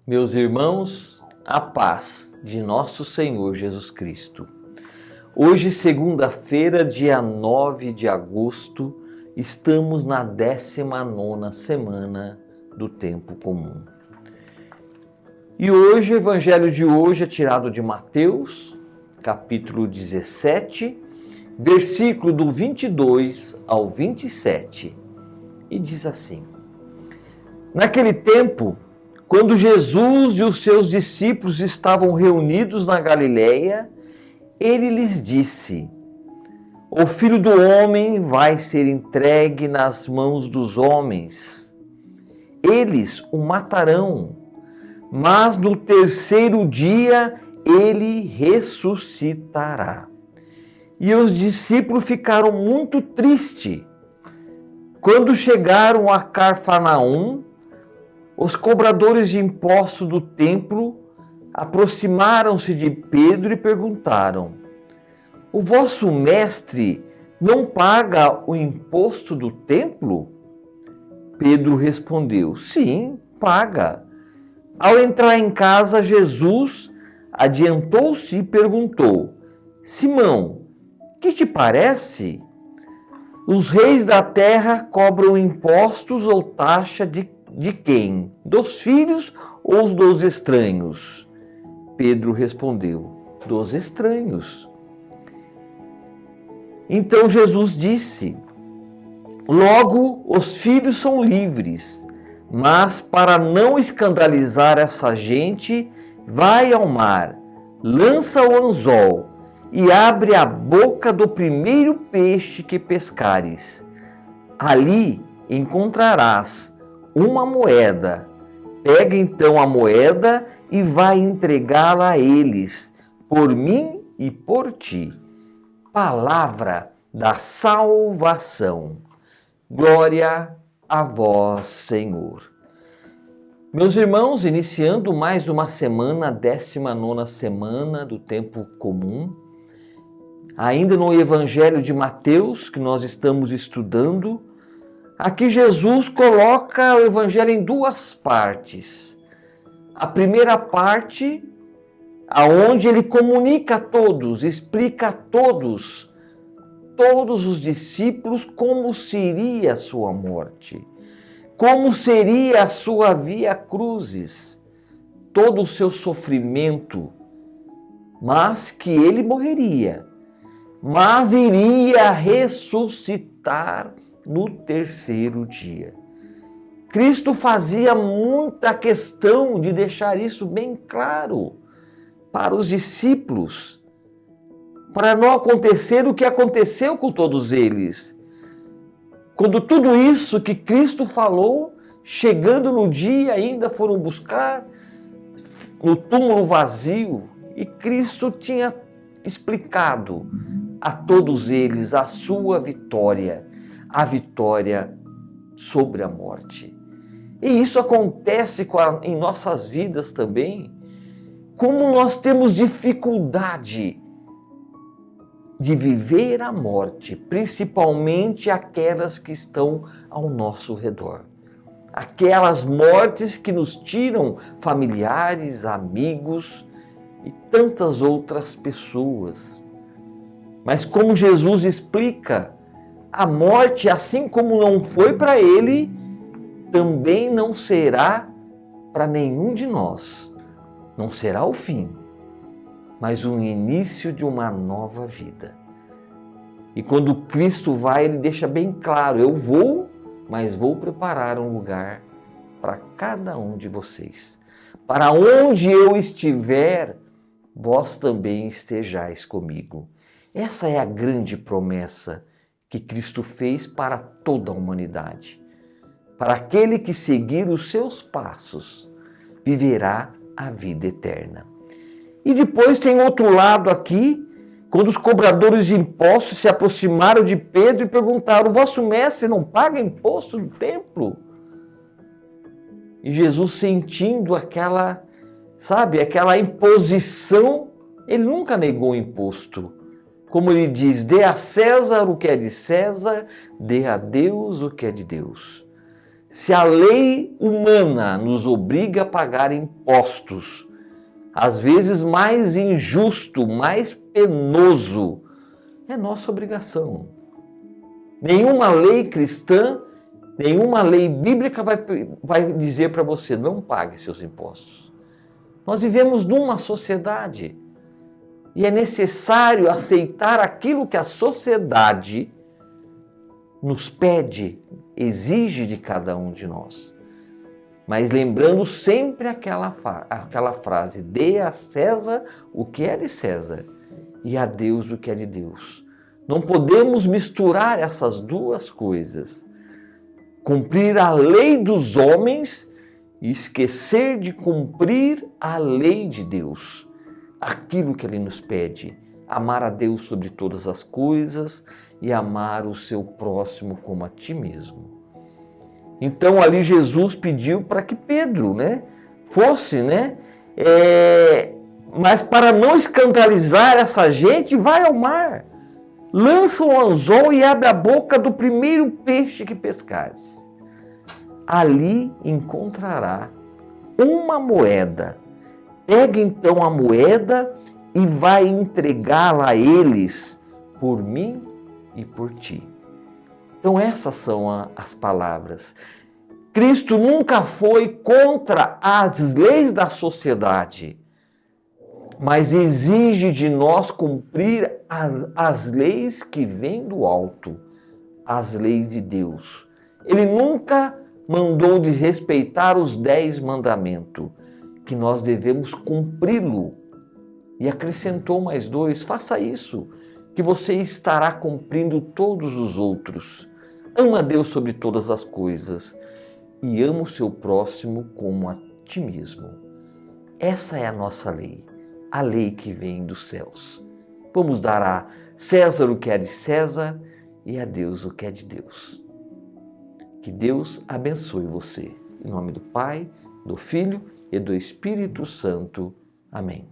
Meus irmãos, a paz de nosso Senhor Jesus Cristo. Hoje, segunda-feira, dia 9 de agosto, estamos na 19ª semana do tempo comum. E hoje, o evangelho de hoje é tirado de Mateus, capítulo 17, versículo do 22 ao 27, e diz assim: Naquele tempo, quando Jesus e os seus discípulos estavam reunidos na Galileia, ele lhes disse: O Filho do Homem vai ser entregue nas mãos dos homens. Eles o matarão, mas no terceiro dia ele ressuscitará. E os discípulos ficaram muito tristes. Quando chegaram a Cafarnaum, os cobradores de impostos do templo aproximaram-se de Pedro e perguntaram: O vosso mestre não paga o imposto do templo? Pedro respondeu: Sim, paga. Ao entrar em casa, Jesus adiantou-se e perguntou: Simão, que te parece? Os reis da terra cobram impostos ou taxa de quem? Dos filhos ou dos estranhos? Pedro respondeu: Dos estranhos. Então Jesus disse: Logo, os filhos são livres, mas para não escandalizar essa gente, vai ao mar, lança o anzol e abre a boca do primeiro peixe que pescares. Ali encontrarás uma moeda. Pega então a moeda e vai entregá-la a eles, por mim e por ti. Palavra da salvação. Glória a vós, Senhor. Meus irmãos, iniciando mais uma semana, a 19ª semana do tempo comum, ainda no Evangelho de Mateus, que nós estamos estudando, aqui Jesus coloca o Evangelho em duas partes. A primeira parte, aonde ele comunica a todos, explica a todos os discípulos, como seria a sua morte, como seria a sua via crucis, todo o seu sofrimento, mas que ele morreria, mas iria ressuscitar no terceiro dia. Cristo fazia muita questão de deixar isso bem claro para os discípulos, para não acontecer o que aconteceu com todos eles. Quando tudo isso que Cristo falou, chegando no dia, ainda foram buscar no túmulo vazio, e Cristo tinha explicado a todos eles a sua vitória, a vitória sobre a morte. E isso acontece em nossas vidas também. Como nós temos dificuldade de viver a morte, principalmente aquelas que estão ao nosso redor. Aquelas mortes que nos tiram familiares, amigos e tantas outras pessoas. Mas como Jesus explica, a morte, assim como não foi para ele, também não será para nenhum de nós. Não será o fim, mas o início de uma nova vida. E quando Cristo vai, ele deixa bem claro: eu vou, mas vou preparar um lugar para cada um de vocês. Para onde eu estiver, vós também estejais comigo. Essa é a grande promessa que Cristo fez para toda a humanidade. Para aquele que seguir os seus passos, viverá a vida eterna. E depois tem outro lado aqui, quando os cobradores de impostos se aproximaram de Pedro e perguntaram: o vosso mestre não paga imposto do templo? E Jesus, sentindo aquela imposição, ele nunca negou o imposto. Como ele diz: dê a César o que é de César, dê a Deus o que é de Deus. Se a lei humana nos obriga a pagar impostos, às vezes mais injusto, mais penoso, é nossa obrigação. Nenhuma lei cristã, nenhuma lei bíblica vai dizer para você, não pague seus impostos. Nós vivemos numa sociedade e é necessário aceitar aquilo que a sociedade nos pede, exige de cada um de nós. Mas lembrando sempre aquela frase, dê a César o que é de César e a Deus o que é de Deus. Não podemos misturar essas duas coisas. Cumprir a lei dos homens e esquecer de cumprir a lei de Deus. Aquilo que Ele nos pede, amar a Deus sobre todas as coisas e amar o seu próximo como a ti mesmo. Então ali Jesus pediu para que Pedro, fosse, mas para não escandalizar essa gente, vai ao mar, lança o anzol e abre a boca do primeiro peixe que pescares. Ali encontrará uma moeda. Pega então a moeda e vai entregá-la a eles por mim e por ti. Então essas são as palavras. Cristo nunca foi contra as leis da sociedade, mas exige de nós cumprir as leis que vêm do alto, as leis de Deus. Ele nunca mandou de respeitar os 10 mandamentos, que nós devemos cumpri-lo. E acrescentou mais 2, faça isso, que você estará cumprindo todos os outros. Ama a Deus sobre todas as coisas e ama o seu próximo como a ti mesmo. Essa é a nossa lei, a lei que vem dos céus. Vamos dar a César o que é de César e a Deus o que é de Deus. Que Deus abençoe você. Em nome do Pai, do Filho e do Espírito Santo. Amém.